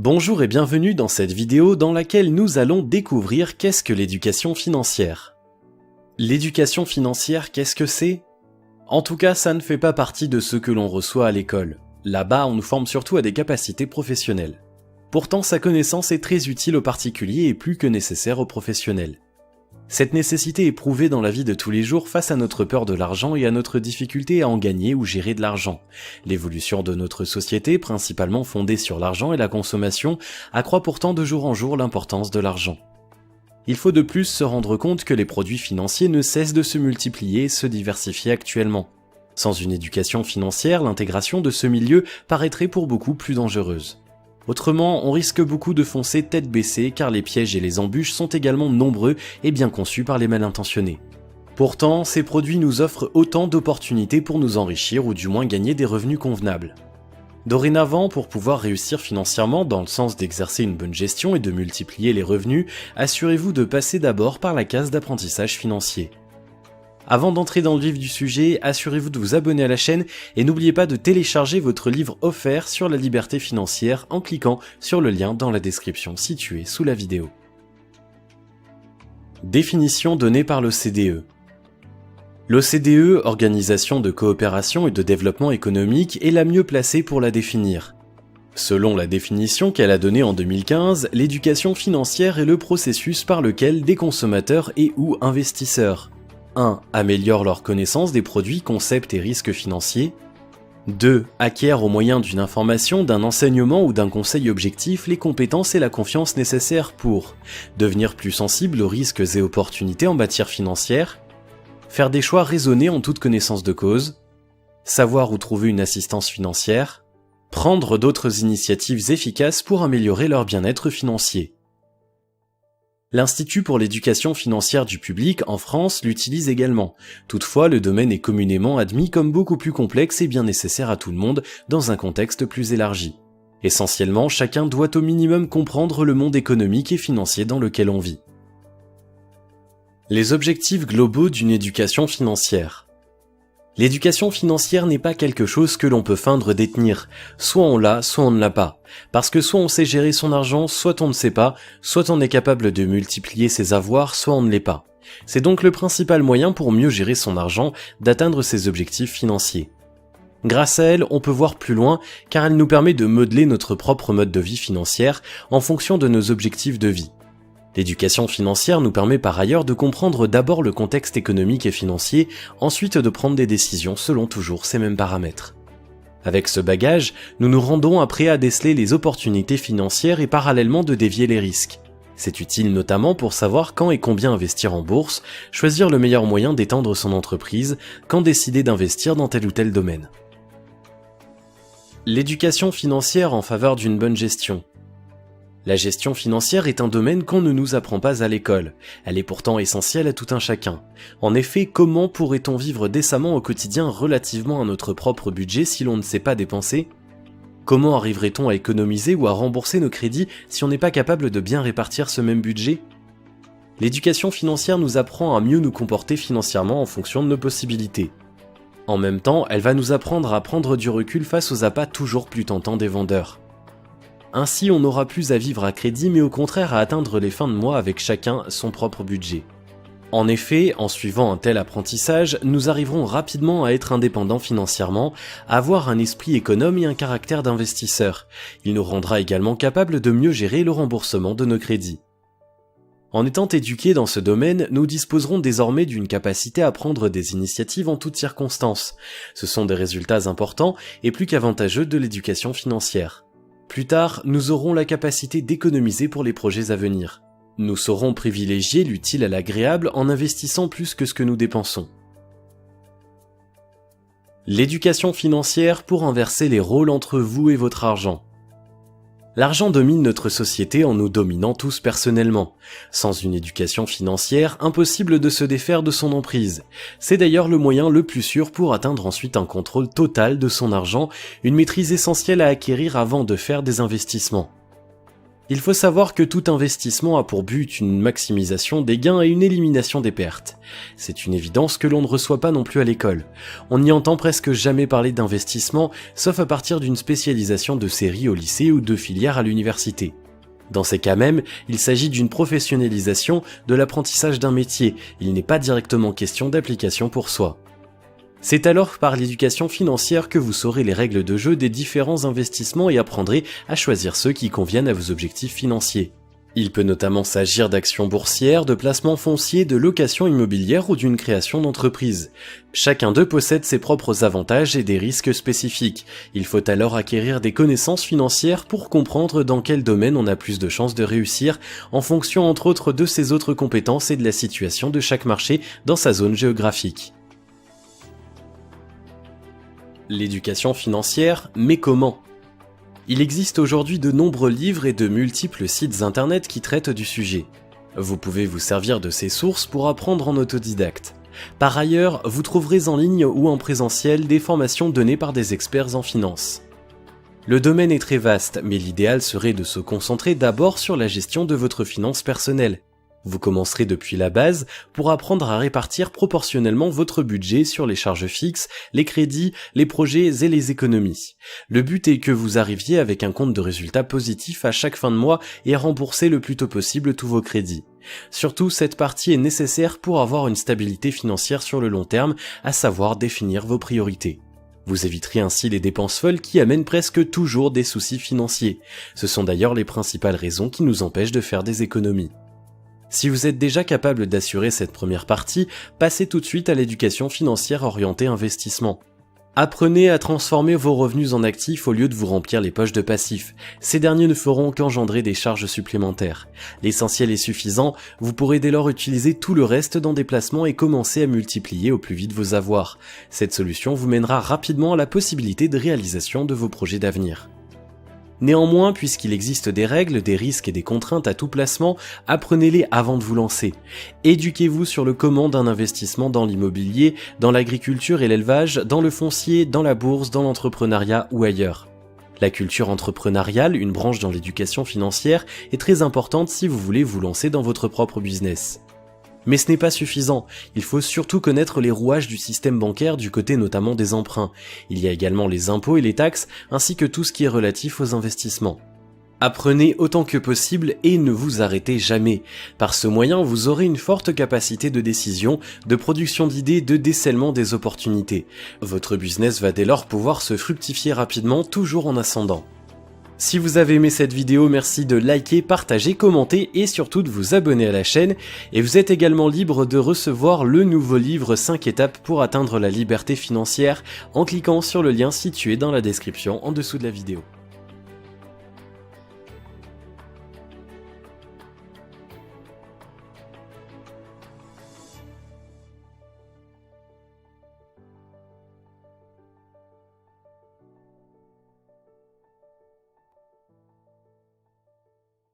Bonjour et bienvenue dans cette vidéo dans laquelle nous allons découvrir qu'est-ce que l'éducation financière. L'éducation financière, qu'est-ce que c'est ? En tout cas, ça ne fait pas partie de ce que l'on reçoit à l'école. Là-bas, on nous forme surtout à des capacités professionnelles. Pourtant, sa connaissance est très utile aux particuliers et plus que nécessaire aux professionnels. Cette nécessité est prouvée dans la vie de tous les jours face à notre peur de l'argent et à notre difficulté à en gagner ou gérer de l'argent. L'évolution de notre société, principalement fondée sur l'argent et la consommation, accroît pourtant de jour en jour l'importance de l'argent. Il faut de plus se rendre compte que les produits financiers ne cessent de se multiplier et se diversifier actuellement. Sans une éducation financière, l'intégration de ce milieu paraîtrait pour beaucoup plus dangereuse. Autrement, on risque beaucoup de foncer tête baissée car les pièges et les embûches sont également nombreux et bien conçus par les mal intentionnés. Pourtant, ces produits nous offrent autant d'opportunités pour nous enrichir ou du moins gagner des revenus convenables. Dorénavant, pour pouvoir réussir financièrement dans le sens d'exercer une bonne gestion et de multiplier les revenus, assurez-vous de passer d'abord par la case d'apprentissage financier. Avant d'entrer dans le vif du sujet, assurez-vous de vous abonner à la chaîne et n'oubliez pas de télécharger votre livre offert sur la liberté financière en cliquant sur le lien dans la description située sous la vidéo. Définition donnée par l'OCDE. L'OCDE, Organisation de coopération et de développement économique, est la mieux placée pour la définir. Selon la définition qu'elle a donnée en 2015, l'éducation financière est le processus par lequel des consommateurs et ou investisseurs 1. Améliorent leur connaissance des produits, concepts et risques financiers. 2. Acquièrent au moyen d'une information, d'un enseignement ou d'un conseil objectif les compétences et la confiance nécessaires pour devenir plus sensibles aux risques et opportunités en matière financière, faire des choix raisonnés en toute connaissance de cause, savoir où trouver une assistance financière, prendre d'autres initiatives efficaces pour améliorer leur bien-être financier. L'Institut pour l'éducation financière du public en France l'utilise également. Toutefois, le domaine est communément admis comme beaucoup plus complexe et bien nécessaire à tout le monde dans un contexte plus élargi. Essentiellement, chacun doit au minimum comprendre le monde économique et financier dans lequel on vit. Les objectifs globaux d'une éducation financière. L'éducation financière n'est pas quelque chose que l'on peut feindre détenir. Soit on l'a, soit on ne l'a pas. Parce que soit on sait gérer son argent, soit on ne sait pas, soit on est capable de multiplier ses avoirs, soit on ne l'est pas. C'est donc le principal moyen pour mieux gérer son argent, d'atteindre ses objectifs financiers. Grâce à elle, on peut voir plus loin, car elle nous permet de modeler notre propre mode de vie financière en fonction de nos objectifs de vie. L'éducation financière nous permet par ailleurs de comprendre d'abord le contexte économique et financier, ensuite de prendre des décisions selon toujours ces mêmes paramètres. Avec ce bagage, nous nous rendons après à déceler les opportunités financières et parallèlement de dévier les risques. C'est utile notamment pour savoir quand et combien investir en bourse, choisir le meilleur moyen d'étendre son entreprise, quand décider d'investir dans tel ou tel domaine. L'éducation financière en faveur d'une bonne gestion. La gestion financière est un domaine qu'on ne nous apprend pas à l'école. Elle est pourtant essentielle à tout un chacun. En effet, comment pourrait-on vivre décemment au quotidien relativement à notre propre budget si l'on ne sait pas dépenser ? Comment arriverait-on à économiser ou à rembourser nos crédits si on n'est pas capable de bien répartir ce même budget ? L'éducation financière nous apprend à mieux nous comporter financièrement en fonction de nos possibilités. En même temps, elle va nous apprendre à prendre du recul face aux appâts toujours plus tentants des vendeurs. Ainsi, on n'aura plus à vivre à crédit, mais au contraire à atteindre les fins de mois avec chacun son propre budget. En effet, en suivant un tel apprentissage, nous arriverons rapidement à être indépendants financièrement, à avoir un esprit économe et un caractère d'investisseur. Il nous rendra également capables de mieux gérer le remboursement de nos crédits. En étant éduqués dans ce domaine, nous disposerons désormais d'une capacité à prendre des initiatives en toutes circonstances. Ce sont des résultats importants et plus qu'avantageux de l'éducation financière. Plus tard, nous aurons la capacité d'économiser pour les projets à venir. Nous saurons privilégier l'utile à l'agréable en investissant plus que ce que nous dépensons. L'éducation financière pour inverser les rôles entre vous et votre argent. L'argent domine notre société en nous dominant tous personnellement. Sans une éducation financière, impossible de se défaire de son emprise. C'est d'ailleurs le moyen le plus sûr pour atteindre ensuite un contrôle total de son argent, une maîtrise essentielle à acquérir avant de faire des investissements. Il faut savoir que tout investissement a pour but une maximisation des gains et une élimination des pertes. C'est une évidence que l'on ne reçoit pas non plus à l'école. On n'y entend presque jamais parler d'investissement, sauf à partir d'une spécialisation de série au lycée ou de filière à l'université. Dans ces cas même, il s'agit d'une professionnalisation de l'apprentissage d'un métier, il n'est pas directement question d'application pour soi. C'est alors par l'éducation financière que vous saurez les règles de jeu des différents investissements et apprendrez à choisir ceux qui conviennent à vos objectifs financiers. Il peut notamment s'agir d'actions boursières, de placements fonciers, de location immobilière ou d'une création d'entreprise. Chacun d'eux possède ses propres avantages et des risques spécifiques. Il faut alors acquérir des connaissances financières pour comprendre dans quel domaine on a plus de chances de réussir, en fonction entre autres de ses autres compétences et de la situation de chaque marché dans sa zone géographique. L'éducation financière, mais comment ? Il existe aujourd'hui de nombreux livres et de multiples sites internet qui traitent du sujet. Vous pouvez vous servir de ces sources pour apprendre en autodidacte. Par ailleurs, vous trouverez en ligne ou en présentiel des formations données par des experts en finance. Le domaine est très vaste, mais l'idéal serait de se concentrer d'abord sur la gestion de votre finance personnelle. Vous commencerez depuis la base pour apprendre à répartir proportionnellement votre budget sur les charges fixes, les crédits, les projets et les économies. Le but est que vous arriviez avec un compte de résultats positif à chaque fin de mois et à rembourser le plus tôt possible tous vos crédits. Surtout, cette partie est nécessaire pour avoir une stabilité financière sur le long terme, à savoir définir vos priorités. Vous éviterez ainsi les dépenses folles qui amènent presque toujours des soucis financiers. Ce sont d'ailleurs les principales raisons qui nous empêchent de faire des économies. Si vous êtes déjà capable d'assurer cette première partie, passez tout de suite à l'éducation financière orientée investissement. Apprenez à transformer vos revenus en actifs au lieu de vous remplir les poches de passifs. Ces derniers ne feront qu'engendrer des charges supplémentaires. L'essentiel est suffisant, vous pourrez dès lors utiliser tout le reste dans des placements et commencer à multiplier au plus vite vos avoirs. Cette solution vous mènera rapidement à la possibilité de réalisation de vos projets d'avenir. Néanmoins, puisqu'il existe des règles, des risques et des contraintes à tout placement, apprenez-les avant de vous lancer. Éduquez-vous sur le comment d'un investissement dans l'immobilier, dans l'agriculture et l'élevage, dans le foncier, dans la bourse, dans l'entrepreneuriat ou ailleurs. La culture entrepreneuriale, une branche dans l'éducation financière, est très importante si vous voulez vous lancer dans votre propre business. Mais ce n'est pas suffisant, il faut surtout connaître les rouages du système bancaire du côté notamment des emprunts. Il y a également les impôts et les taxes, ainsi que tout ce qui est relatif aux investissements. Apprenez autant que possible et ne vous arrêtez jamais. Par ce moyen, vous aurez une forte capacité de décision, de production d'idées, de décèlement des opportunités. Votre business va dès lors pouvoir se fructifier rapidement, toujours en ascendant. Si vous avez aimé cette vidéo, merci de liker, partager, commenter et surtout de vous abonner à la chaîne. Et vous êtes également libre de recevoir le nouveau livre 5 étapes pour atteindre la liberté financière en cliquant sur le lien situé dans la description en dessous de la vidéo.